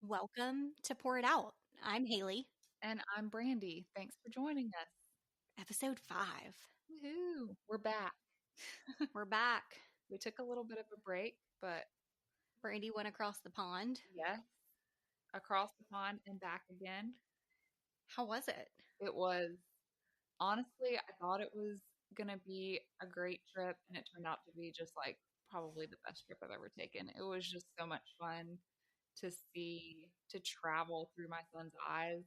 Welcome to Pour It Out. I'm Haley. And I'm Brandy. Thanks for joining us. Episode 5. Woohoo! We're back. We're back. We took a little bit of a break, but Brandy went across the pond. yes, across the pond and back again. How was it? It was, honestly, I thought it was going to be a great trip, and it turned out to be just like probably the best trip I've ever taken. It was just so much fun to travel through my son's eyes.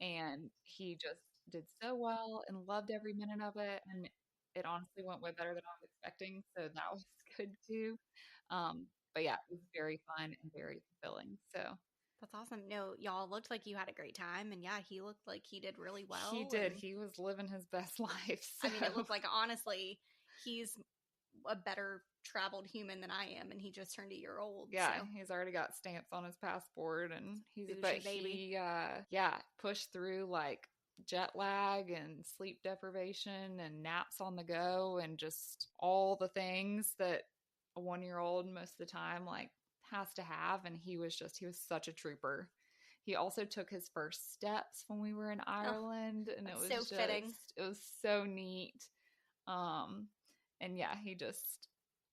And he just did so well and loved every minute of it. And it honestly went way better than I was expecting. So that was good too. But yeah, it was very fun and very fulfilling. So that's awesome. No, y'all looked like you had a great time. And yeah, he looked like he did really well. He did. He was living his best life. So. I mean, it looked like, honestly, he's a better traveled human than I am, and he just turned a year old. Yeah, so. He's already got stamps on his passport, and baby. He pushed through like jet lag and sleep deprivation and naps on the go and just all the things that a 1-year-old most of the time like has to have. And he was such a trooper. He also took his first steps when we were in Ireland, and it was so fitting. It was so neat. And yeah,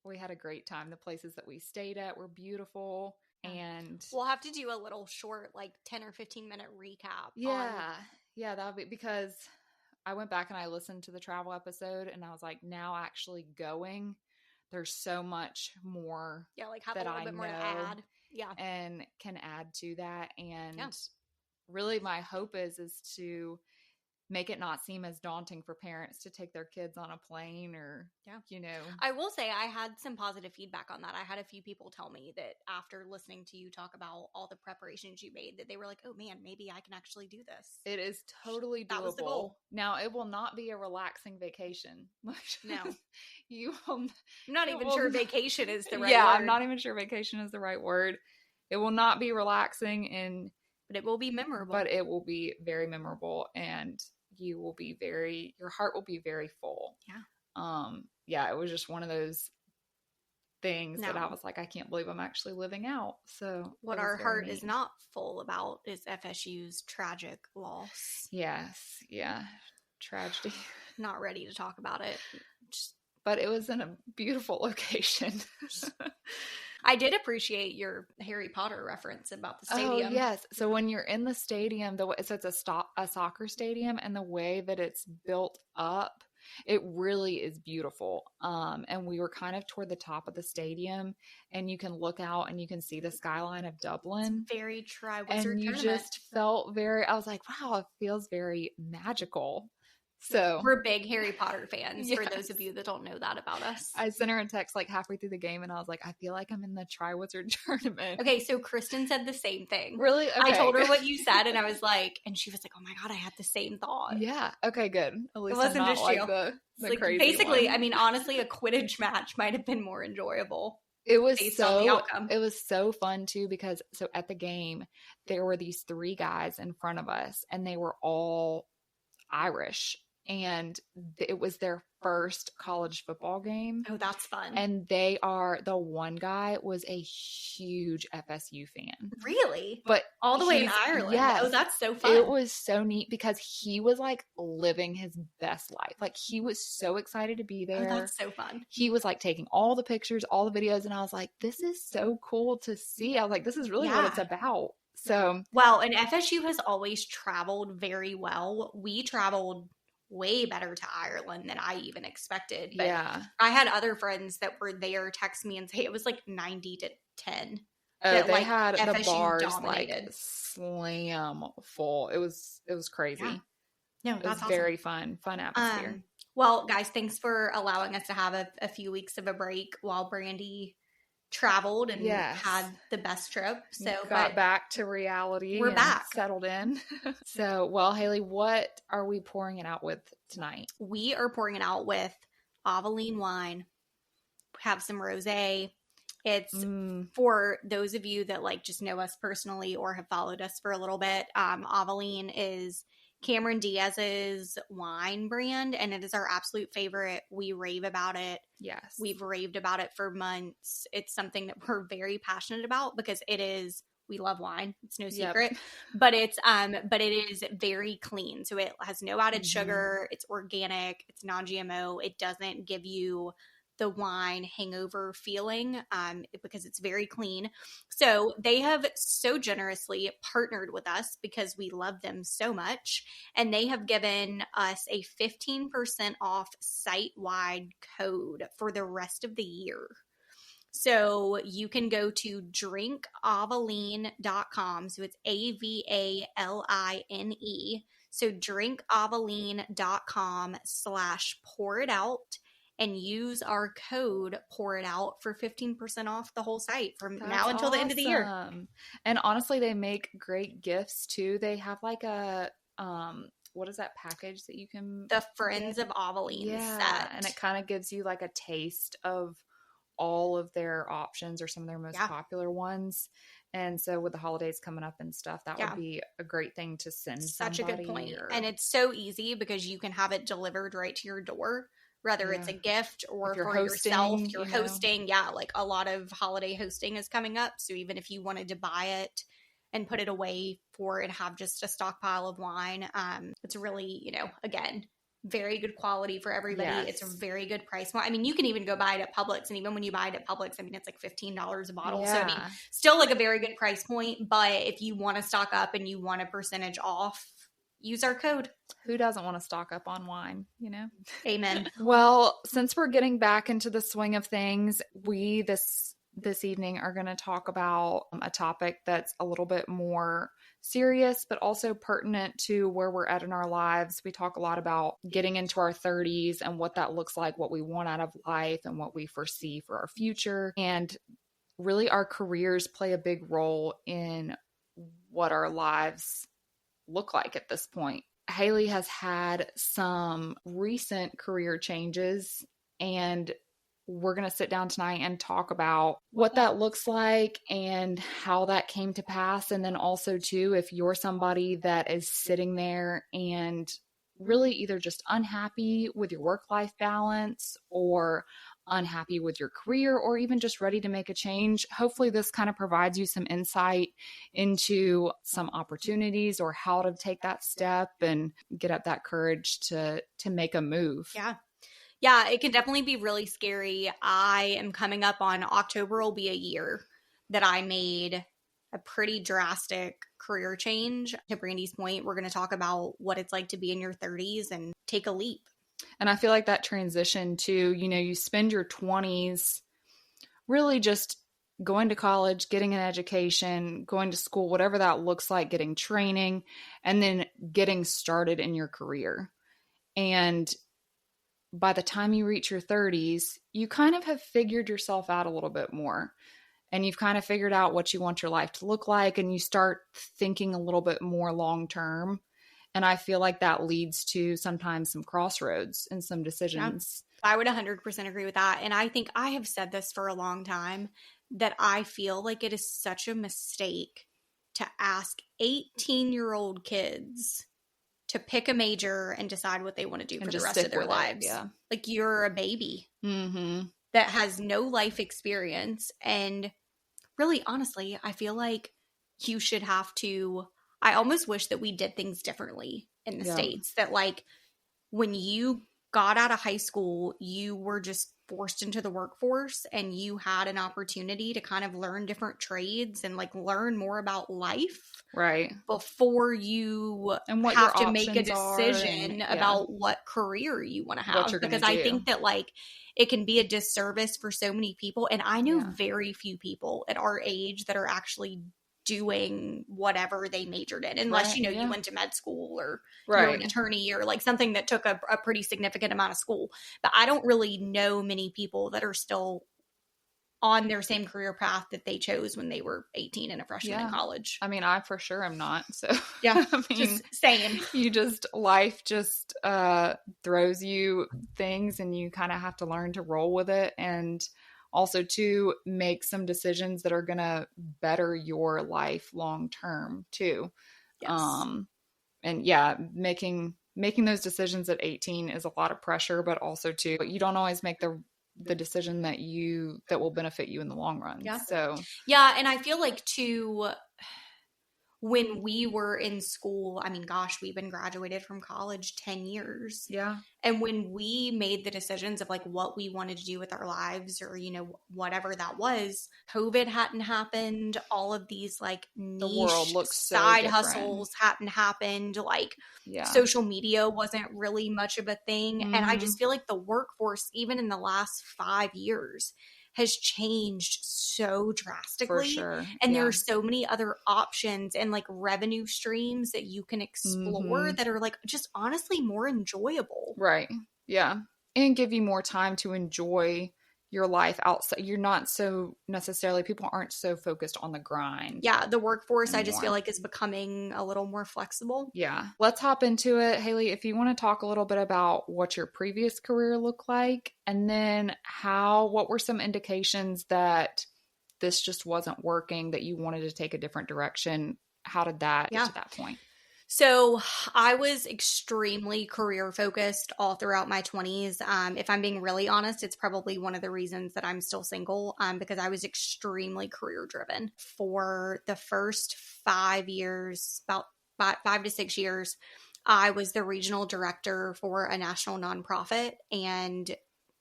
we had a great time. The places that we stayed at were beautiful. And we'll have to do a little short, like 10 or 15 minute recap. Yeah, that would be, because I went back and I listened to the travel episode, and I was like, now actually going, there's so much more. Yeah, like have a little bit more to add. Yeah. And can add to that. And really my hope is to make it not seem as daunting for parents to take their kids on a plane or, I will say I had some positive feedback on that. I had a few people tell me that after listening to you talk about all the preparations you made, that they were like, oh man, maybe I can actually do this. It is totally doable. That was the goal. Now, it will not be a relaxing vacation. No. I'm not even sure vacation is the right word. Yeah, I'm not even sure vacation is the right word. It will not be relaxing, but it will be memorable. But it will be very memorable, and your heart will be very full. Yeah. It was just one of those things that I was like, I can't believe I'm actually living out. So what our heart is not full about is FSU's tragic loss. Yes. Yeah. Tragedy. Not ready to talk about it. But it was in a beautiful location. I did appreciate your Harry Potter reference about the stadium. Oh, yes. So when you're in the stadium, so it's a soccer stadium, and the way that it's built up, it really is beautiful. And we were kind of toward the top of the stadium, and you can look out and you can see the skyline of Dublin. It's very Tri-Wizard And you just felt I was like, wow, it feels very magical. So we're big Harry Potter fans, for those of you that don't know that about us. I sent her a text like halfway through the game, and I was like, I feel like I'm in the Tri-Wizard tournament. Okay, so Kristen said the same thing. Really? Okay. I told her what you said, and I was like, and she was like, oh my God, I had the same thought. Yeah. Okay, good. At least it wasn't just like you. the crazy basically, one. I mean, honestly, a Quidditch match might have been more enjoyable. It was so fun too, because so at the game, there were these 3 guys in front of us, and they were all Irish. And it was their first college football game. Oh, that's fun. And the one guy was a huge FSU fan. Really? But all the way in Ireland. Yes. Oh, that's so fun. It was so neat because he was like living his best life. Like he was so excited to be there. Oh, that's so fun. He was like taking all the pictures, all the videos. And I was like, this is so cool to see. I was like, this is really what it's about. So, well, and FSU has always traveled very well. We traveled way better to Ireland than I even expected. But I had other friends that were there text me and say it was like 90-10. They had FSU the bars dominated. Like slam full. It was crazy. Yeah. No, it was awesome. Very fun atmosphere. Well, guys, thanks for allowing us to have a few weeks of a break while Brandy traveled and had the best trip. So got back to reality. We're back. Settled in. So, well, Haley, what are we pouring it out with tonight? We are pouring it out with Aveline wine. Have some rosé. It's for those of you that like just know us personally or have followed us for a little bit. Aveline is Cameron Diaz's wine brand, and it is our absolute favorite. We rave about it. Yes. We've raved about it for months. It's something that we're very passionate about because it is we love wine. It's no Yep. secret, but it is very clean. So it has no added sugar. It's organic. It's non-GMO. It doesn't give you the wine hangover feeling because it's very clean. So they have so generously partnered with us because we love them so much. And they have given us a 15% off site-wide code for the rest of the year. So you can go to drinkavaline.com. So it's AVALINE. So drinkavaline.com/pour it out and use our code pour it out for 15% off the whole site from now until the end of the year. And honestly, they make great gifts too. They have like a, what is that package that you can? The Friends of Avaline set. And it kind of gives you like a taste of all of their options or some of their most popular ones. And so with the holidays coming up and stuff, that would be a great thing to send Such somebody. a good point. And it's so easy because you can have it delivered right to your door, whether it's a gift or for yourself. You're hosting. Yeah, like a lot of holiday hosting is coming up. So even if you wanted to buy it and put it away for and have just a stockpile of wine, it's really, again, very good quality for everybody. Yes. It's a very good price. I mean, you can even go buy it at Publix, and even when you buy it at Publix, I mean, it's like $15 a bottle. Yeah. So I mean, still like a very good price point. But if you want to stock up and you want a percentage off, use our code. Who doesn't want to stock up on wine, Amen. Well, since we're getting back into the swing of things, we this evening are going to talk about a topic that's a little bit more serious, but also pertinent to where we're at in our lives. We talk a lot about getting into our 30s and what that looks like, what we want out of life, and what we foresee for our future. And really, our careers play a big role in what our lives look like at this point. Haley has had some recent career changes, and we're going to sit down tonight and talk about what that looks like and how that came to pass. And then also too, if you're somebody that is sitting there and really either just unhappy with your work-life balance or unhappy with your career or even just ready to make a change, hopefully this kind of provides you some insight into some opportunities or how to take that step and get up that courage to make a move. Yeah, it can definitely be really scary. I am coming up on October will be a year that I made a pretty drastic career change. To Brandy's point, we're going to talk about what it's like to be in your 30s and take a leap. And I feel like that transition to, you spend your 20s really just going to college, getting an education, going to school, whatever that looks like, getting training, and then getting started in your career. And by the time you reach your 30s, you kind of have figured yourself out a little bit more. And you've kind of figured out what you want your life to look like. And you start thinking a little bit more long term. And I feel like that leads to sometimes some crossroads and some decisions. Yeah, I would 100% agree with that. And I think I have said this for a long time, that I feel like it is such a mistake to ask 18-year-old kids to pick a major and decide what they want to do for the rest of their lives. Yeah. Like you're a baby that has no life experience. And really, honestly, I feel like you should have to, I almost wish that we did things differently in the States. That like when you got out of high school, you were just forced into the workforce and you had an opportunity to kind of learn different trades and like learn more about life. Right. Before you and what have to make a decision about what career you want to have. Because I think that like it can be a disservice for so many people. And I know very few people at our age that are actually doing whatever they majored in, unless you went to med school or you're an attorney or like something that took a pretty significant amount of school. But I don't really know many people that are still on their same career path that they chose when they were 18 and a freshman in college. I mean, I for sure am not. So yeah, I mean, just same. Life just throws you things and you kind of have to learn to roll with it. And also to make some decisions that are going to better your life long term too. Yes. And making those decisions at 18 is a lot of pressure, but also too, you don't always make the decision that will benefit you in the long run. Yeah. So yeah. And I feel like too, when we were in school, I mean, gosh, we've been graduated from college 10 years. Yeah. And when we made the decisions of like what we wanted to do with our lives or, whatever that was, COVID hadn't happened. All of these like The world niche looks so side different. hustles hadn't happened. Like Yeah. social media wasn't really much of a thing. And I Mhm. just feel like the workforce, even in the last 5 years, has changed so drastically. For sure. And Yeah. there are so many other options and like revenue streams that you can explore that are like just honestly more enjoyable. Right. Yeah. And give you more time to enjoy your life outside. You're not so necessarily, people aren't so focused on the grind. Yeah, the workforce, anymore. I just feel like is becoming a little more flexible. Yeah. Let's hop into it. Haley, if you want to talk a little bit about what your previous career looked like, and then what were some indications that this just wasn't working, that you wanted to take a different direction? How did that get to that point? So I was extremely career focused all throughout my 20s. If I'm being really honest, it's probably one of the reasons that I'm still single, because I was extremely career driven. For the first 5 years, about 5 to 6 years, I was the regional director for a national nonprofit and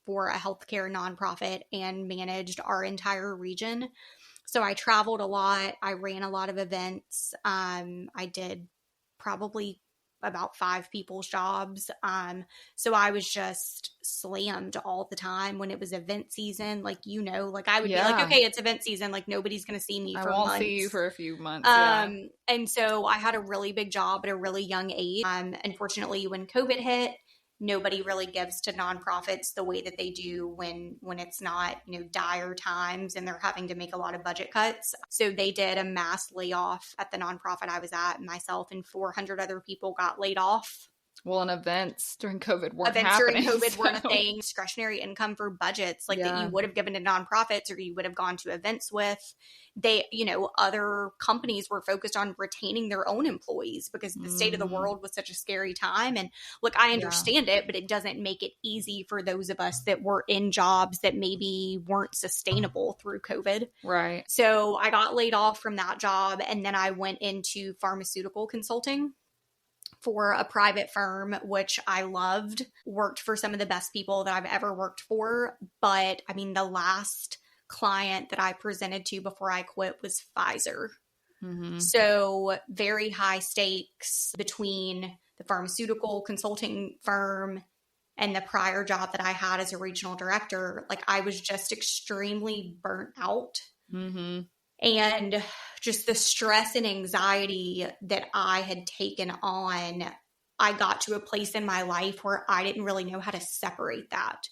for a healthcare nonprofit and managed our entire region. So I traveled a lot. I ran a lot of events. I did probably about 5 people's jobs. So I was just slammed all the time when it was event season. Like, I would be like, okay, it's event season. Like nobody's going to see me for months. I won't see you for a few months. And so I had a really big job at a really young age. Unfortunately, when COVID hit, nobody really gives to nonprofits the way that they do when it's not, dire times and they're having to make a lot of budget cuts. So they did a mass layoff at the nonprofit I was at. Myself and 400 other people got laid off. Well, and events during COVID weren't happening. Events during COVID weren't a thing. Discretionary income for budgets that you would have given to nonprofits or you would have gone to events with. Other companies were focused on retaining their own employees because the state of the world was such a scary time. And look, I understand it, but it doesn't make it easy for those of us that were in jobs that maybe weren't sustainable through COVID. Right. So I got laid off from that job and then I went into pharmaceutical consulting for a private firm, which I loved, worked for some of the best people that I've ever worked for. But I mean, the last client that I presented to before I quit was Pfizer. Mm-hmm. So very high stakes between the pharmaceutical consulting firm and the prior job that I had as a regional director. Like I was just extremely burnt out. Mm-hmm. And just the stress and anxiety that I had taken on, I got to a place in my life where I didn't really know how to separate that.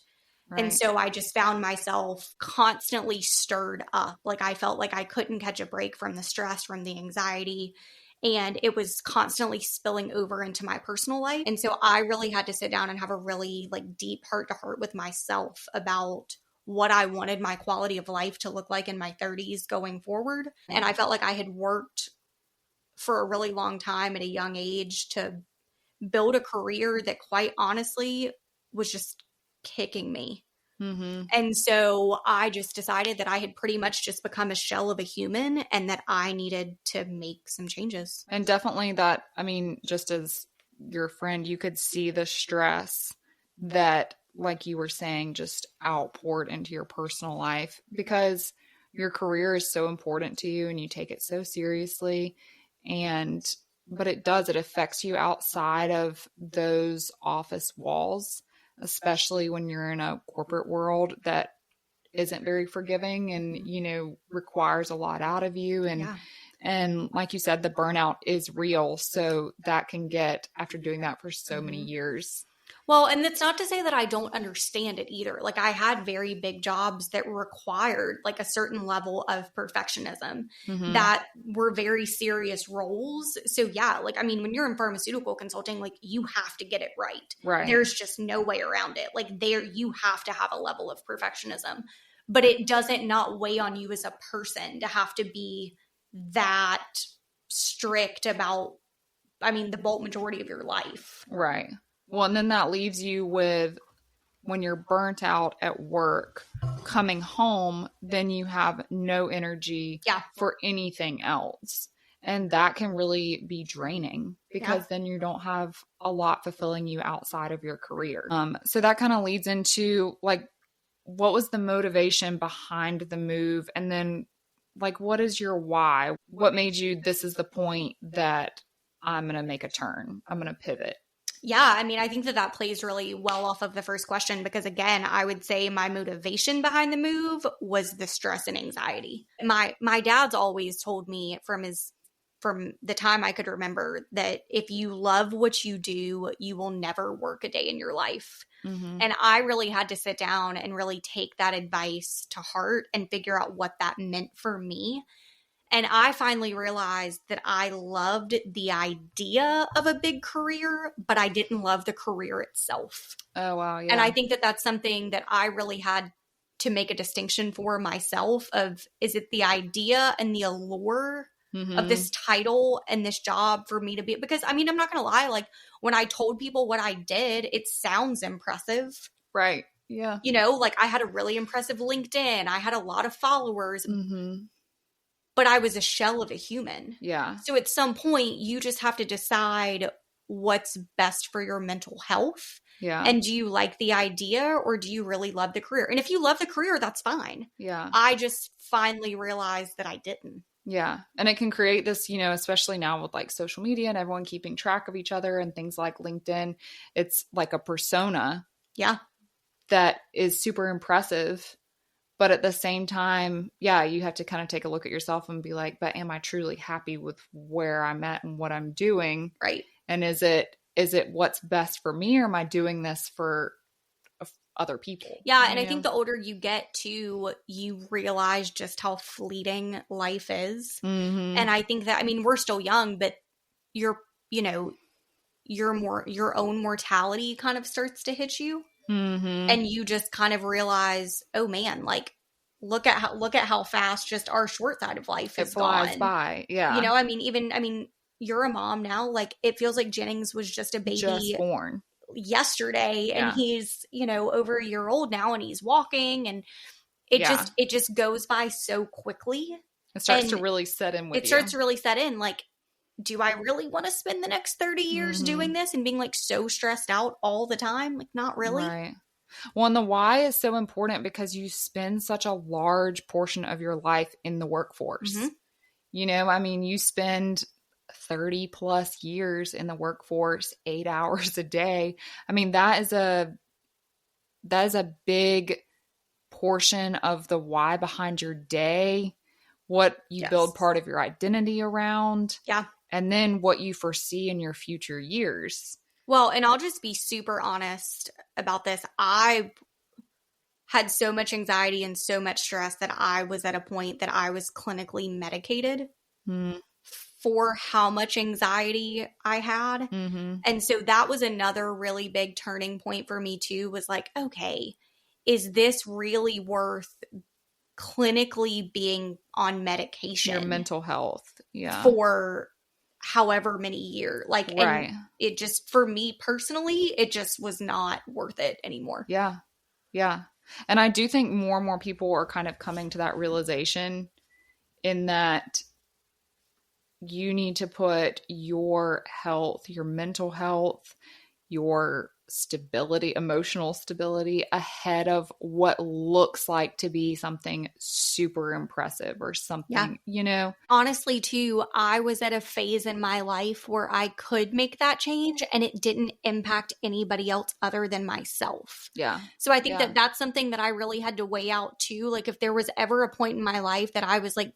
Right. And so I just found myself constantly stirred up. Like I felt like I couldn't catch a break from the stress, from the anxiety. And it was constantly spilling over into my personal life. And so I really had to sit down and have a really deep heart to heart with myself about what I wanted my quality of life to look like in my 30s going forward. And I felt like I had worked for a really long time at a young age to build a career that quite honestly was just kicking me. Mm-hmm. And so I just decided that I had pretty much just become a shell of a human and that I needed to make some changes. And definitely that, I mean, just as your friend, you could see the stress that, like you were saying, just outpoured into your personal life because your career is so important to you and you take it so seriously. But it affects you outside of those office walls, especially when you're in a corporate world that isn't very forgiving and, requires a lot out of you. And like you said, the burnout is real. So that can get, after doing that for so many years. Well, and that's not to say that I don't understand it either. Like I had very big jobs that required a certain level of perfectionism that were very serious roles. So yeah, when you're in pharmaceutical consulting, you have to get it right. Right. There's just no way around it. You have to have a level of perfectionism, but it doesn't not weigh on you as a person to have to be that strict about, the bulk majority of your life. Right. Well, and then that leaves you with, when you're burnt out at work, coming home, then you have no energy for anything else. And that can really be draining because Yeah. then you don't have a lot fulfilling you outside of your career. So that kind of leads into like, what was the motivation behind the move? And then, like, what is your why? What made you, this is the point that I'm going to make a turn, I'm going to pivot? Yeah, I mean, I think that that plays really well off of the first question because, again, I would say my motivation behind the move was the stress and anxiety. My dad's always told me from the time I could remember that if you love what you do, you will never work a day in your life. Mm-hmm. And I really had to sit down and really take that advice to heart and figure out what that meant for me. And I finally realized that I loved the idea of a big career, but I didn't love the career itself. Oh, wow. Yeah. And I think that that's something that I really had to make a distinction for myself of, is it the idea and the allure of this title and this job for me to be, because I mean, I'm not going to lie. Like when I told people what I did, it sounds impressive. Right. Yeah. You know, like I had a really impressive LinkedIn. I had a lot of followers. But I was a shell of a human. Yeah. So at some point, you just have to decide what's best for your mental health. Yeah. And do you like the idea or do you really love the career? And if you love the career, that's fine. Yeah. I just finally realized that I didn't. Yeah. And it can create this, you know, especially now with like social media and everyone keeping track of each other and things like LinkedIn, it's like a persona. Yeah. That is super impressive. But at the same time, yeah, you have to kind of take a look at yourself and be like, but am I truly happy with where I'm at and what I'm doing? Right. And is it what's best for me, or am I doing this for other people? Yeah. And I think the older you get to, you realize just how fleeting life is. Mm-hmm. And I think that, I mean, we're still young, but your own mortality kind of starts to hit you. Mm-hmm. And you just kind of realize, oh man, like look at how fast just our short side of life is flies gone by. Yeah. You know, I mean, you're a mom now. Like it feels like Jennings was just a baby, just born yesterday, and he's, you know, over a year old now, and he's walking, and it just goes by so quickly. It starts to really set in with you. It starts to really set in. Like, do I really want to spend the next 30 years doing this and being like so stressed out all the time? Like, not really. Right. Well, and the why is so important because you spend such a large portion of your life in the workforce. You know, I mean, you spend 30 plus years in the workforce, 8 hours a day. I mean, that is a big portion of the why behind your day, what you build part of your identity around. Yeah. And then what you foresee in your future years. Well, and I'll just be super honest about this. I had so much anxiety and so much stress that I was at a point that I was clinically medicated for how much anxiety I had. And so that was another really big turning point for me too, was like, okay, is this really worth clinically being on medication? Your mental health. Yeah. For however many years. Like, right. And it just, for me personally, it just was not worth it anymore. Yeah. Yeah. And I do think more and more people are kind of coming to that realization in that you need to put your health, your mental health, your stability, emotional stability ahead of what looks like to be something super impressive or something, you know? Honestly, too, I was at a phase in my life where I could make that change and it didn't impact anybody else other than myself. Yeah. So I think that that's something that I really had to weigh out too. Like if there was ever a point in my life that I was like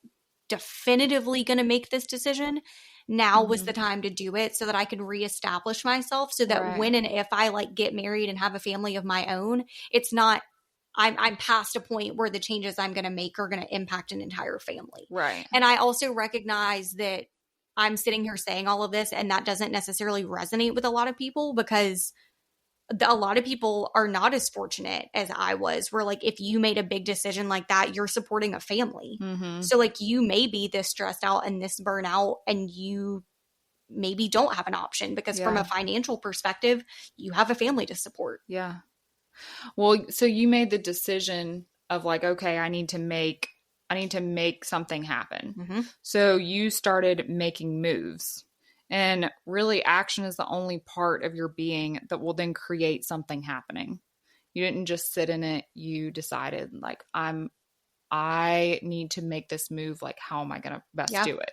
definitively going to make this decision, now was the time to do it so that I could reestablish myself so that when and if I like get married and have a family of my own, it's not, I'm past a point where the changes I'm going to make are going to impact an entire family. Right. And I also recognize that I'm sitting here saying all of this and that doesn't necessarily resonate with a lot of people because a lot of people are not as fortunate as I was, where like, if you made a big decision like that, you're supporting a family. So like you may be this stressed out and this burnout and you maybe don't have an option because from a financial perspective, you have a family to support. Yeah. Well, so you made the decision of like, okay, I need to make I need to make something happen. Mm-hmm. So you started making moves. And really, action is the only part of your being that will then create something happening. You didn't just sit in it. You decided, like, I need to make this move. Like, how am I going to best do it?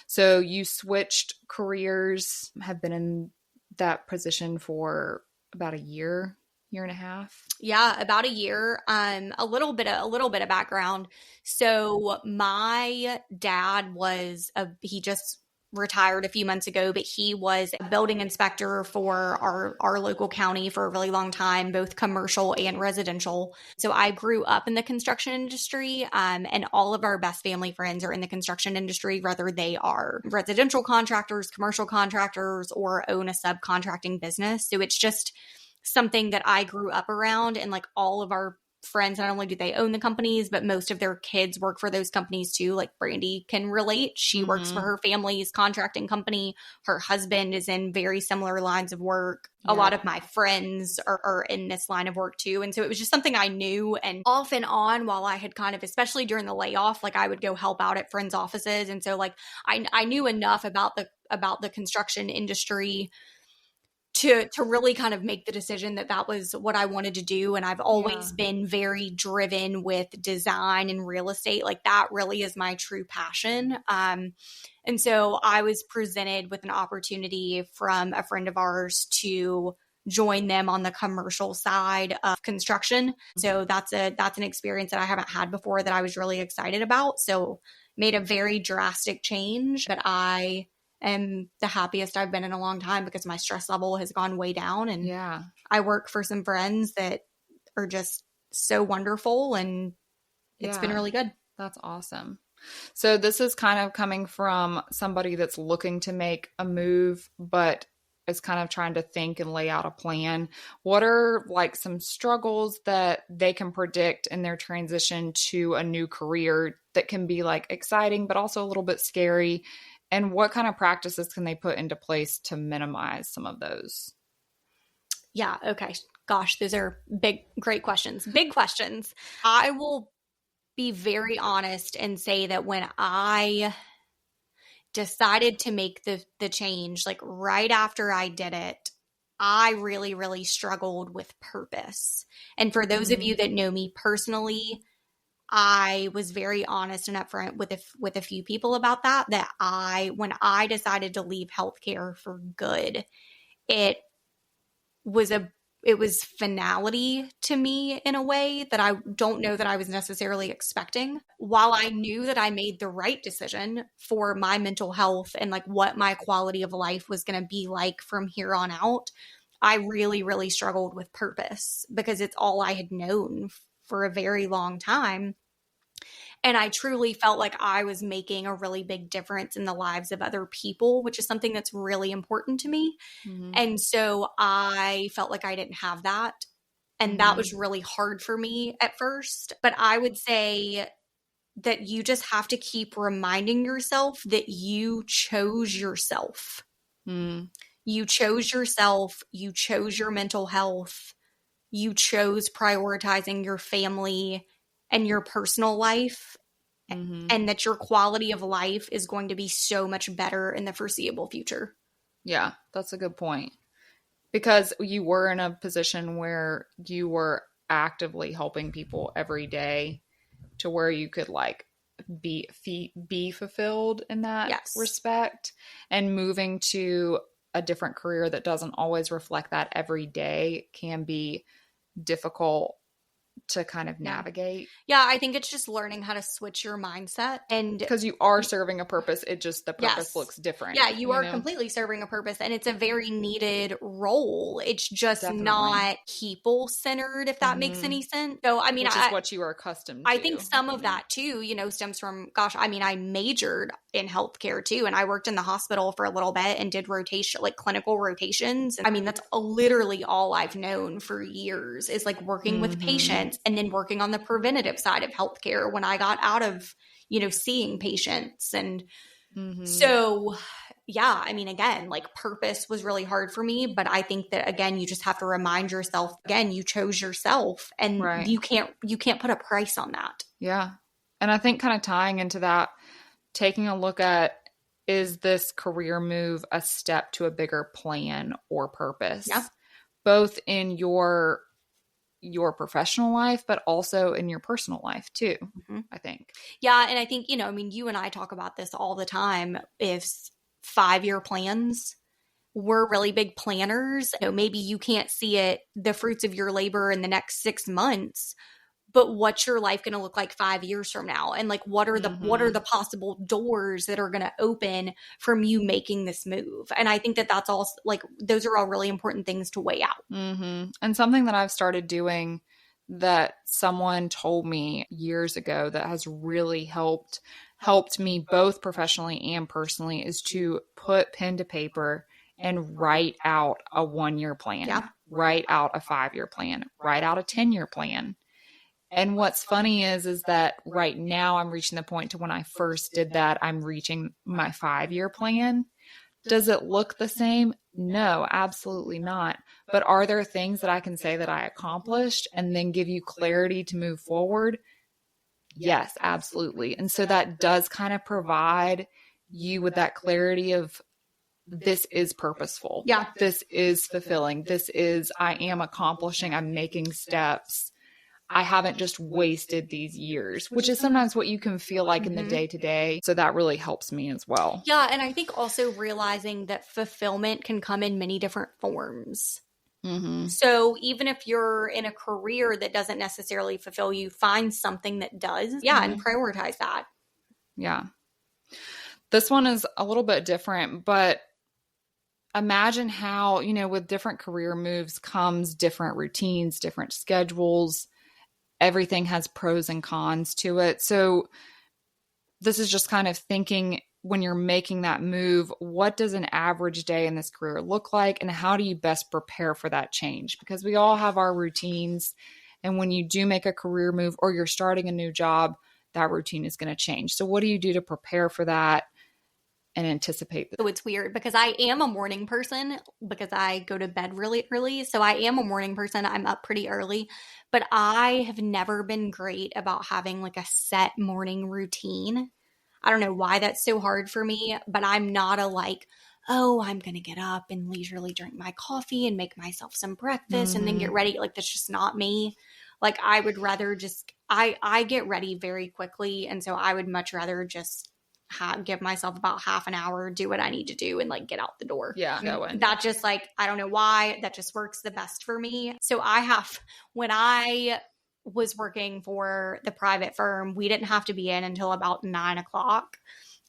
So you switched careers, have been in that position for about a year and a half. Yeah, about a year. A little bit of background. So my dad he just retired a few months ago, but he was a building inspector for our local county for a really long time, both commercial and residential. So I grew up in the construction industry, and all of our best family friends are in the construction industry, whether they are residential contractors, commercial contractors, or own a subcontracting business. So it's just something that I grew up around, and like all of our friends, not only do they own the companies, but most of their kids work for those companies too. Like Brandy can relate. She works for her family's contracting company. Her husband is in very similar lines of work. A lot of my friends are in this line of work too. And so it was just something I knew. And off and on, while I had kind of, especially during the layoff, like I would go help out at friends' offices. And so like I knew enough about the construction industry to really kind of make the decision that was what I wanted to do. And I've always been very driven with design and real estate. Like that really is my true passion. And so I was presented with an opportunity from a friend of ours to join them on the commercial side of construction. So that's an experience that I haven't had before that I was really excited about. So made a very drastic change, but I am the happiest I've been in a long time because my stress level has gone way down. And I work for some friends that are just so wonderful, and it's been really good. That's awesome. So this is kind of coming from somebody that's looking to make a move, but is kind of trying to think and lay out a plan. What are like some struggles that they can predict in their transition to a new career that can be like exciting, but also a little bit scary? And what kind of practices can they put into place to minimize some of those? Yeah. Okay. Gosh, those are great questions. Big questions. I will be very honest and say that when I decided to make the change, like right after I did it, I really, really struggled with purpose. And for those of you that know me personally, I was very honest and upfront with a few people about that when I decided to leave healthcare for good, it was finality to me in a way that I don't know that I was necessarily expecting. While I knew that I made the right decision for my mental health and like what my quality of life was going to be like from here on out, I really, really struggled with purpose because it's all I had known for a very long time. And I truly felt like I was making a really big difference in the lives of other people, which is something that's really important to me. And so I felt like I didn't have that. And that was really hard for me at first. But I would say that you just have to keep reminding yourself that you chose yourself. You chose yourself. You chose your mental health. You chose prioritizing your family and your personal life, and that your quality of life is going to be so much better in the foreseeable future. Yeah, that's a good point. Because you were in a position where you were actively helping people every day to where you could like be fulfilled in that respect, and moving to a different career that doesn't always reflect that every day can be difficult to kind of navigate. Yeah, I think it's just learning how to switch your mindset. And because you are serving a purpose, it just the purpose looks different. Yeah, you are completely serving a purpose, and it's a very needed role. It's just not people centered, if that makes any sense. So I mean, which is what you are accustomed to. I think some of that too, stems from, gosh, I mean, I majored in healthcare too, and I worked in the hospital for a little bit and did rotation, like clinical rotations. I mean, that's literally all I've known for years is like working with patients and then working on the preventative side of healthcare when I got out of, seeing patients. And so, yeah, I mean, again, like purpose was really hard for me, but I think that again, you just have to remind yourself, again, you chose yourself, and you can't put a price on that. Yeah. And I think kind of tying into that, taking a look at, is this career move a step to a bigger plan or purpose? Yeah. Both in your professional life, but also in your personal life too, I think. Yeah. And I think, I mean, you and I talk about this all the time. If 5-year plans, we're really big planners. Maybe you can't see the fruits of your labor in the next 6 months, but what's your life going to look like 5 years from now? And like, what are the possible doors that are going to open from you making this move? And I think that's all, like, those are all really important things to weigh out. And something that I've started doing that someone told me years ago that has really helped me both professionally and personally is to put pen to paper and write out a 1-year plan, write out a 5-year plan, write out a 10-year plan. And what's funny is that right now I'm reaching the point to when I first did that, I'm reaching my 5-year plan. Does it look the same? No, absolutely not. But are there things that I can say that I accomplished and then give you clarity to move forward? Yes, absolutely. And so that does kind of provide you with that clarity of, this is purposeful. Yeah. This is fulfilling. I am accomplishing, I'm making steps. I haven't just wasted these years, which is sometimes what you can feel like in the day to day. So that really helps me as well. Yeah. And I think also realizing that fulfillment can come in many different forms. So even if you're in a career that doesn't necessarily fulfill you, find something that does. Yeah. And prioritize that. Yeah. This one is a little bit different, but imagine how, with different career moves comes different routines, different schedules. Everything has pros and cons to it. So this is just kind of thinking, when you're making that move, what does an average day in this career look like? And how do you best prepare for that change? Because we all have our routines. And when you do make a career move or you're starting a new job, that routine is going to change. So what do you do to prepare for that and anticipate that? So it's weird because I am a morning person because I go to bed really early. So I am a morning person. I'm up pretty early, but I have never been great about having like a set morning routine. I don't know why that's so hard for me, but I'm not I'm going to get up and leisurely drink my coffee and make myself some breakfast and then get ready. Like, that's just not me. Like, I would rather I get ready very quickly. And so I would much rather just give myself about half an hour, do what I need to do, and like get out the door. Yeah. Going. That just I don't know why, that just works the best for me. So when I was working for the private firm, we didn't have to be in until about 9 o'clock.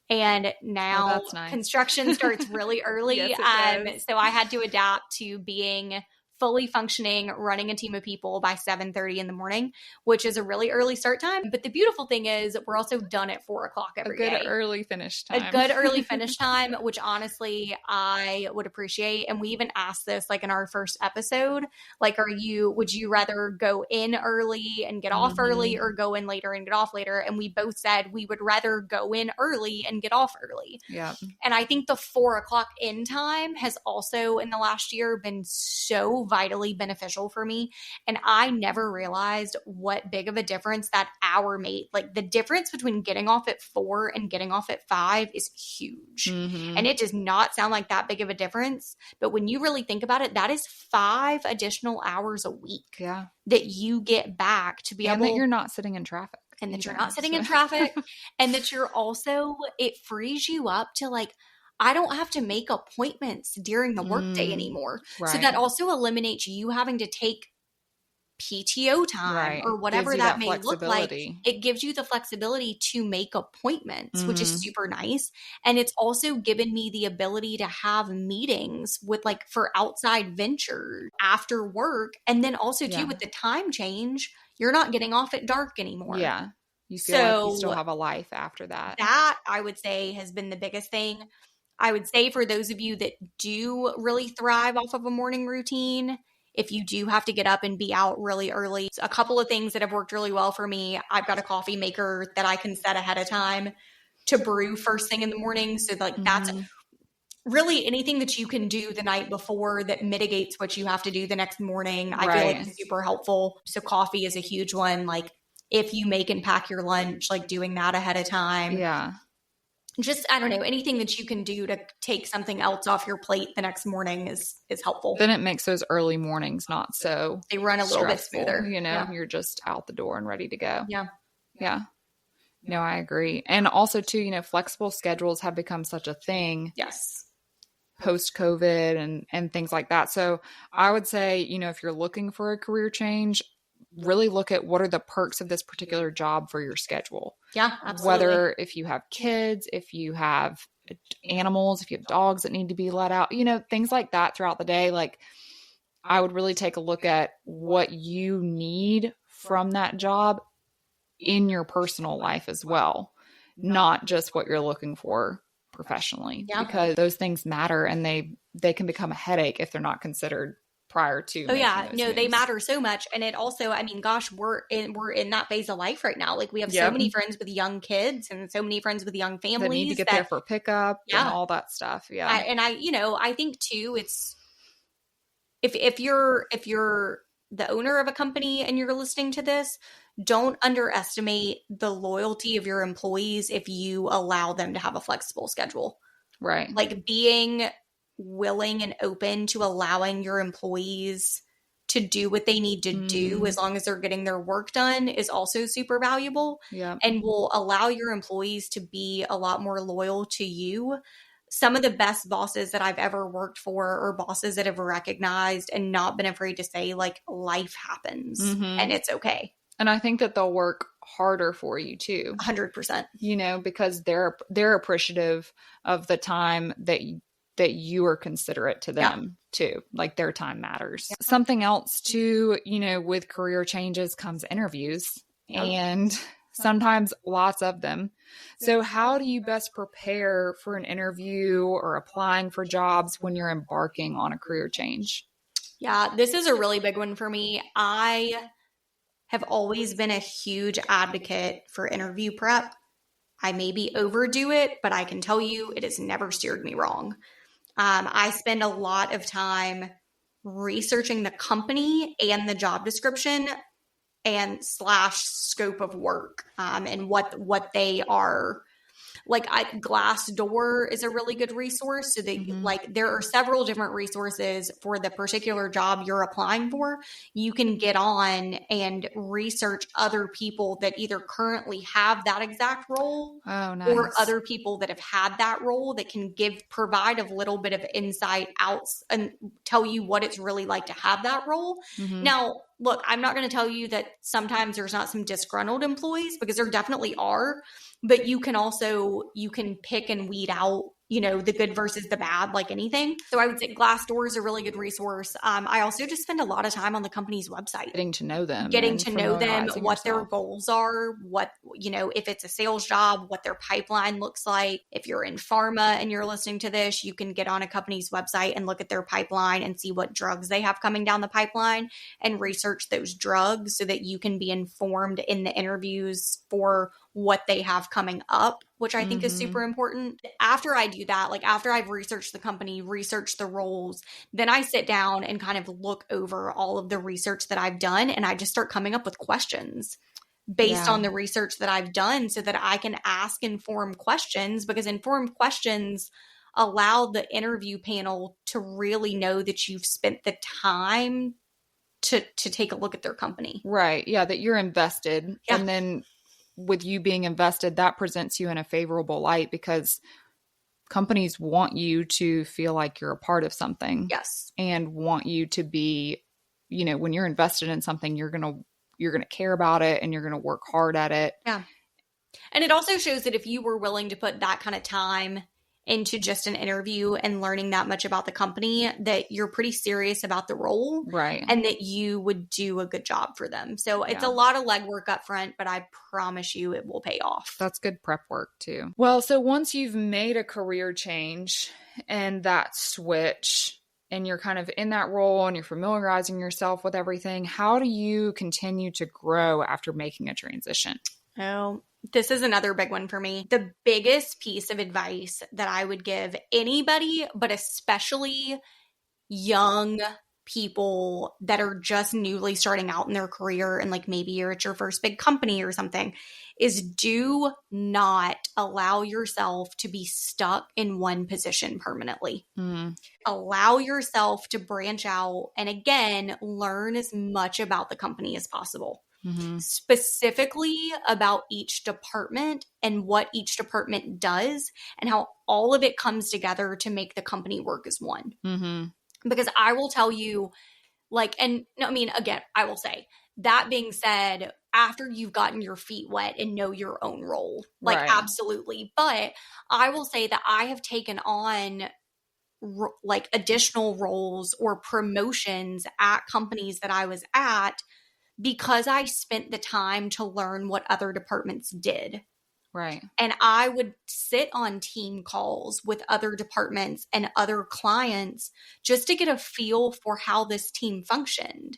And now construction starts really early. Yes, so I had to adapt to being fully functioning, running a team of people by 7:30 in the morning, which is a really early start time. But the beautiful thing is we're also done at 4 o'clock every day. A good early finish time. A good early finish time, which honestly I would appreciate. And we even asked this in our first episode, would you rather go in early and get off early or go in later and get off later? And we both said we would rather go in early and get off early. Yeah. And I think the 4 o'clock in time has also in the last year been so vitally beneficial for me. And I never realized what big of a difference that hour made. Like, the difference between getting off at 4 and getting off at 5 is huge. And it does not sound like that big of a difference. But when you really think about it, that is 5 additional hours a week that you get back to be able. And that you're not sitting in traffic. And that you're not sitting in traffic. And that you're also, it frees you up to I don't have to make appointments during the workday anymore. Right. So that also eliminates you having to take PTO time or whatever that may look like. It gives you the flexibility to make appointments, which is super nice. And it's also given me the ability to have meetings with for outside ventures after work. And then also too, with the time change, you're not getting off at dark anymore. Yeah. You feel like you still have a life after that. That I would say has been the biggest thing. I would say for those of you that do really thrive off of a morning routine, if you do have to get up and be out really early, a couple of things that have worked really well for me. I've got a coffee maker that I can set ahead of time to brew first thing in the morning. So that's really anything that you can do the night before that mitigates what you have to do the next morning. I feel like it's super helpful. So coffee is a huge one. if you make and pack your lunch, like doing that ahead of time. Yeah. Just, I don't know, anything that you can do to take something else off your plate the next morning is helpful. Then it makes those early mornings not so they run a little bit smoother. You know, you're just out the door and ready to go. Yeah. Yeah. No, I agree. And also too, you know, flexible schedules have become such a thing. Yes. Post COVID and things like that. So I would say, you know, if you're looking for a career change, really look at what are the perks of this particular job for your schedule. Yeah, absolutely. Whether if you have kids, if you have animals, if you have dogs that need to be let out, you know, things like that throughout the day. Like, I would really take a look at what you need from that job in your personal life as well, not just what you're looking for professionally, because those things matter, and they can become a headache if they're not considered prior to. Oh yeah, no, moves. They matter so much. And it also, I mean, gosh, we're in that phase of life right now. Like, we have so many friends with young kids and so many friends with young families that need to get there for pickup and all that stuff. Yeah. I think too, it's if you're the owner of a company and you're listening to this, don't underestimate the loyalty of your employees if you allow them to have a flexible schedule. Right. Like, being willing and open to allowing your employees to do what they need to do as long as they're getting their work done is also super valuable. Yeah. And will allow your employees to be a lot more loyal to you. Some of the best bosses that I've ever worked for are bosses that have recognized and not been afraid to say, like, life happens and it's okay. And I think that they'll work harder for you too. 100%. You know, because they're appreciative of the time that you are considerate to them too. Like, their time matters. Yeah. Something else too, you know, with career changes comes interviews, and sometimes lots of them. So how do you best prepare for an interview or applying for jobs when you're embarking on a career change? Yeah, this is a really big one for me. I have always been a huge advocate for interview prep. I maybe overdo it, but I can tell you it has never steered me wrong. I spend a lot of time researching the company and the job description and / scope of work, and what they are. Like, Glassdoor is a really good resource. So that like, there are several different resources for the particular job you're applying for. You can get on and research other people that either currently have that exact role or other people that have had that role that can provide a little bit of insight out and tell you what it's really like to have that role. Now, look, I'm not going to tell you that sometimes there's not some disgruntled employees, because there definitely are. But you can pick and weed out, you know, the good versus the bad, like anything. So I would say Glassdoor is a really good resource. I also just spend a lot of time on the company's website. Getting to know them, what their goals are, what, you know, if it's a sales job, what their pipeline looks like. If you're in pharma and you're listening to this, you can get on a company's website and look at their pipeline and see what drugs they have coming down the pipeline and research those drugs so that you can be informed in the interviews for what they have coming up, which I think is super important. After I do that, like after I've researched the company, researched the roles, then I sit down and kind of look over all of the research that I've done, and I just start coming up with questions based on the research that I've done so that I can ask informed questions, because informed questions allow the interview panel to really know that you've spent the time to take a look at their company. Right. Yeah, that you're invested. Yeah. And then with you being invested, that presents you in a favorable light, because companies want you to feel like you're a part of something. Yes. And want you to be, you know, when you're invested in something, you're going to care about it and you're going to work hard at it. Yeah. And it also shows that if you were willing to put that kind of time into just an interview and learning that much about the company, that you're pretty serious about the role, right? And that you would do a good job for them. So it's a lot of legwork up front, but I promise you it will pay off. That's good prep work too. Well, so once you've made a career change and that switch, and you're kind of in that role and you're familiarizing yourself with everything, how do you continue to grow after making a transition? Oh, this is another big one for me. The biggest piece of advice that I would give anybody, but especially young people that are just newly starting out in their career and like maybe you're at your first big company or something is do not allow yourself to be stuck in one position permanently. Allow yourself to branch out and again, learn as much about the company as possible. Specifically about each department and what each department does and how all of it comes together to make the company work as one. Because I will tell you, like, and I mean, again, I will say, that being said, after you've gotten your feet wet and know your own role, like, absolutely. But I will say that I have taken on like additional roles or promotions at companies that I was at because I spent the time to learn what other departments did. Right. And I would sit on team calls with other departments and other clients just to get a feel for how this team functioned.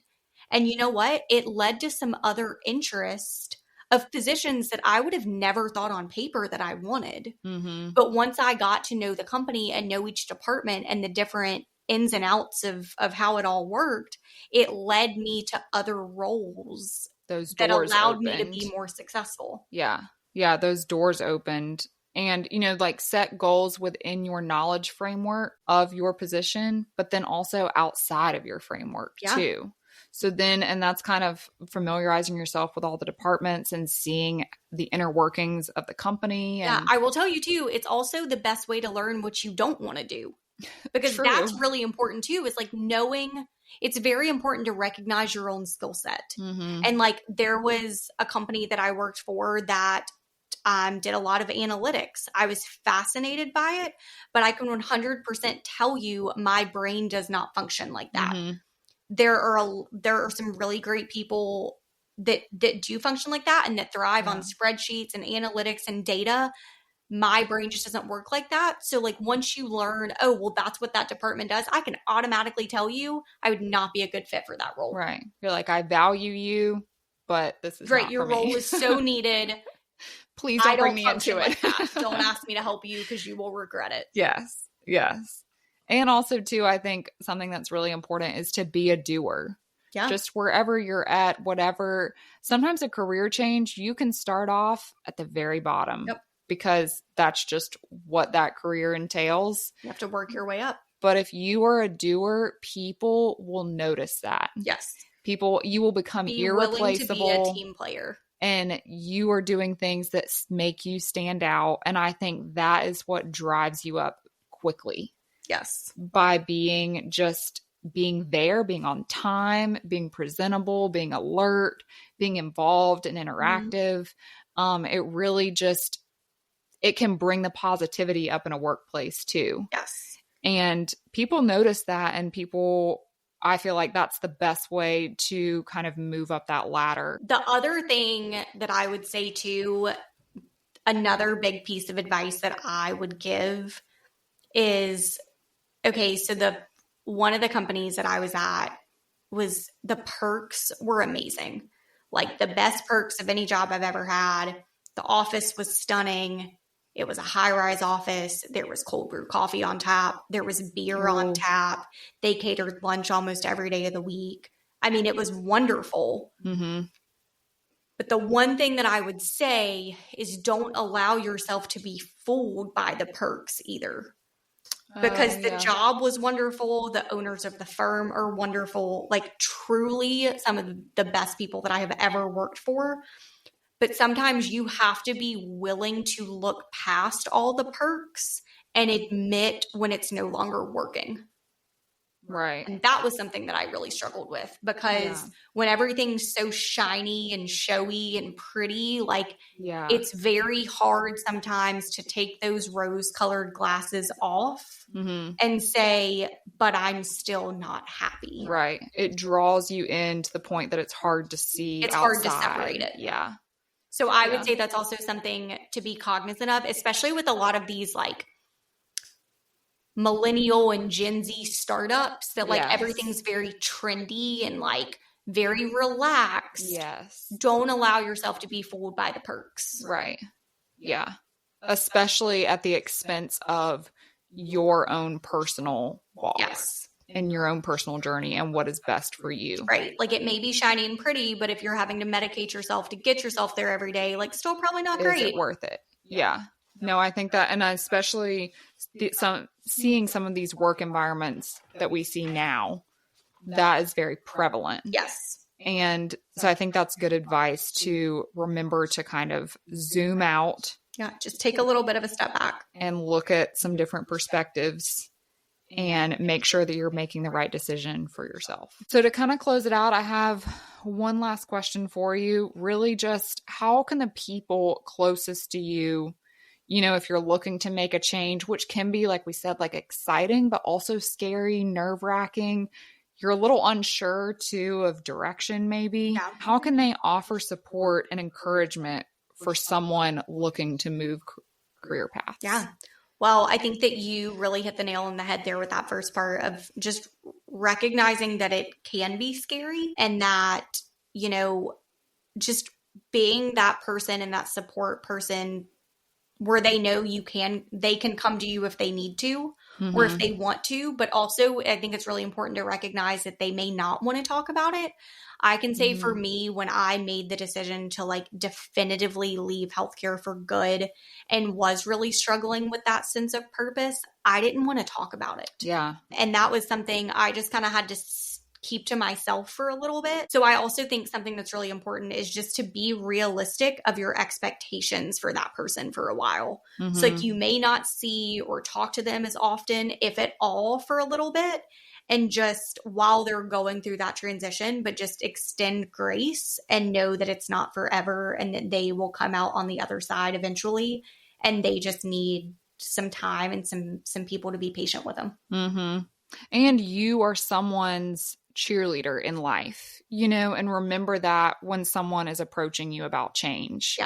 And you know what? It led to some other interest of positions that I would have never thought on paper that I wanted. But once I got to know the company and know each department and the different ins and outs of how it all worked, it led me to other roles those that doors allowed opened. me to be more successful. Yeah, those doors opened. And, you know, like set goals within your knowledge framework of your position, but then also outside of your framework too. So then, and that's kind of familiarizing yourself with all the departments and seeing the inner workings of the company. And I will tell you too, it's also the best way to learn what you don't want to do. Because that's really important too, is like knowing, it's very important to recognize your own skill set. And like there was a company that I worked for that did a lot of analytics. I was fascinated by it, but I can 100% tell you my brain does not function like that. There are some really great people that do function like that and that thrive on spreadsheets and analytics and data. My brain just doesn't work like that. So like once you learn, oh, well, that's what that department does, I can automatically tell you I would not be a good fit for that role. Right. You're like, I value you, but this is not your for me. role is so needed. Please don't bring me into it. Like that. Don't ask me to help you because you will regret it. Yes. And also too, I think something that's really important is to be a doer. Just wherever you're at, whatever. Sometimes a career change, you can start off at the very bottom. Because that's just what that career entails. You have to work your way up. But if you are a doer, people will notice that. You will become irreplaceable. Willing to be a team player. And you are doing things that make you stand out. And I think that is what drives you up quickly. By being there, being on time, being presentable, being alert, being involved and interactive. It really just... it can bring the positivity up in a workplace too. And people notice that, and I feel like that's the best way to kind of move up that ladder. The other thing that I would say too, another big piece of advice that I would give is, okay, so one of the companies that I was at was, the perks were amazing. Like the best perks of any job I've ever had. The office was stunning. It was a high-rise office. There was cold brew coffee on tap. There was beer on tap. They catered lunch almost every day of the week. I mean, it was wonderful. But the one thing that I would say is don't allow yourself to be fooled by the perks either. Because the job was wonderful. The owners of the firm are wonderful. Like truly some of the best people that I have ever worked for. But sometimes you have to be willing to look past all the perks and admit when it's no longer working. And that was something that I really struggled with, because when everything's so shiny and showy and pretty, like it's very hard sometimes to take those rose-colored glasses off and say, but I'm still not happy. It draws you in to the point that it's hard to see. It's hard to separate it. So I would say that's also something to be cognizant of, especially with a lot of these like millennial and Gen Z startups that like everything's very trendy and like very relaxed. Don't allow yourself to be fooled by the perks. Especially at the expense of your own personal walk in your own personal journey and what is best for you. Right. Like it may be shiny and pretty, but if you're having to medicate yourself to get yourself there every day, like still probably not great. Is it worth it? Yeah. No, I think that, and especially seeing some of these work environments that we see now, that is very prevalent. Yes. And so I think that's good advice to remember to kind of zoom out. Yeah. Just take a little bit of a step back and look at some different perspectives and make sure that you're making the right decision for yourself. So to kind of close it out, I have one last question for you. Really just how can the people closest to you, if you're looking to make a change, which can be, like we said, like exciting, but also scary, nerve-wracking. You're a little unsure too of direction maybe. Yeah. How can they offer support and encouragement for someone looking to move career paths? Yeah. Well, I think that you really hit the nail on the head there with that first part of just recognizing that it can be scary and that, just being that person and that support person where they know they can come to you if they need to or if they want to, but also I think it's really important to recognize that they may not want to talk about it. I can say for me, when I made the decision to like definitively leave healthcare for good and was really struggling with that sense of purpose, I didn't want to talk about it. Yeah. And that was something I just kind of had to keep to myself for a little bit. So I also think something that's really important is just to be realistic of your expectations for that person for a while. Mm-hmm. So like you may not see or talk to them as often, if at all, for a little bit. And just while they're going through that transition, but just extend grace and know that it's not forever and that they will come out on the other side eventually. And they just need some time and some people to be patient with them. Mm-hmm. And you are someone's cheerleader in life, and remember that when someone is approaching you about change.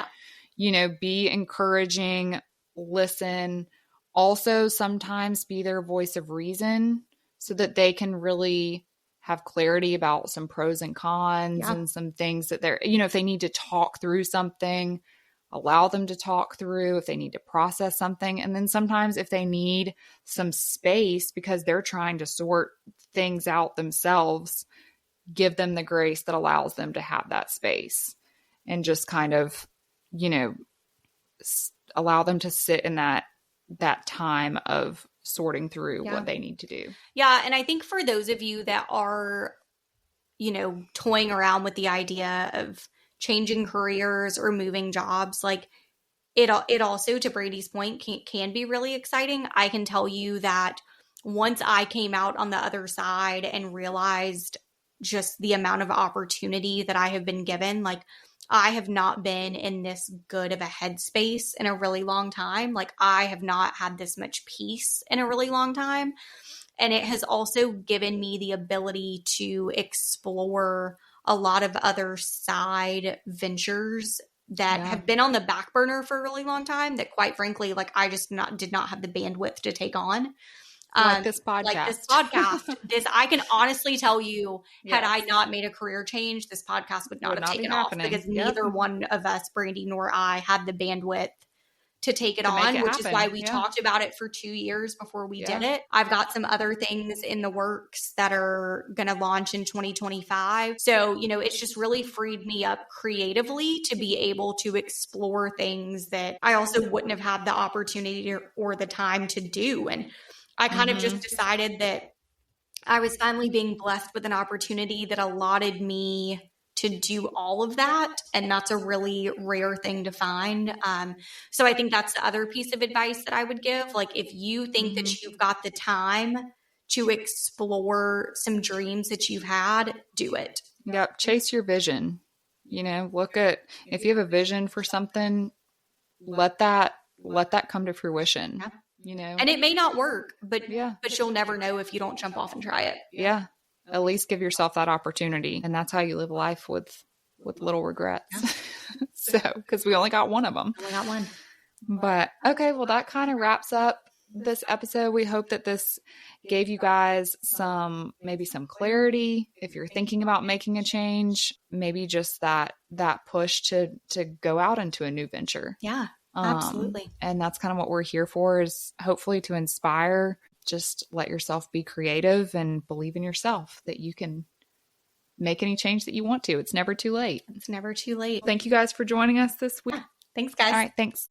Yeah. Be encouraging, listen, also sometimes be their voice of reason so that they can really have clarity about some pros and cons and some things that they're, if they need to talk through something, allow them to talk through if they need to process something. And then sometimes if they need some space because they're trying to sort things out themselves, give them the grace that allows them to have that space and just kind of, allow them to sit in that time of sorting through what they need to do. Yeah. And I think for those of you that are, toying around with the idea of changing careers or moving jobs, like it also, to Brady's point, can be really exciting. I can tell you that once I came out on the other side and realized just the amount of opportunity that I have been given, like I have not been in this good of a headspace in a really long time. Like I have not had this much peace in a really long time. And it has also given me the ability to explore a lot of other side ventures that have been on the back burner for a really long time that quite frankly, like I just did not have the bandwidth to take on. Like this podcast. This I can honestly tell you, had I not made a career change, this podcast would not have taken off because neither one of us, Brandy nor I, had the bandwidth to take it on, which is why we talked about it for 2 years before we did it. I've got some other things in the works that are going to launch in 2025. So, it's just really freed me up creatively to be able to explore things that I also wouldn't have had the opportunity or the time to do. And I kind of just decided that I was finally being blessed with an opportunity that allotted me to do all of that. And that's a really rare thing to find. So I think that's the other piece of advice that I would give. Like if you think that you've got the time to explore some dreams that you've had, do it. Yep. Chase your vision. Look at, if you have a vision for something, let that come to fruition. Yeah. And it may not work, but you'll never know if you don't jump off and try it. Yeah. At least give yourself that opportunity. And that's how you live life with little regrets. Yeah. So, because we only got one of them. Only got one. But okay, well, that kind of wraps up this episode. We hope that this gave you guys maybe some clarity if you're thinking about making a change, maybe just that push to go out into a new venture. Yeah, absolutely. And that's kind of what we're here for, is hopefully to inspire just let yourself be creative and believe in yourself that you can make any change that you want to. It's never too late. It's never too late. Thank you guys for joining us this week. Yeah. Thanks, guys. All right. Thanks.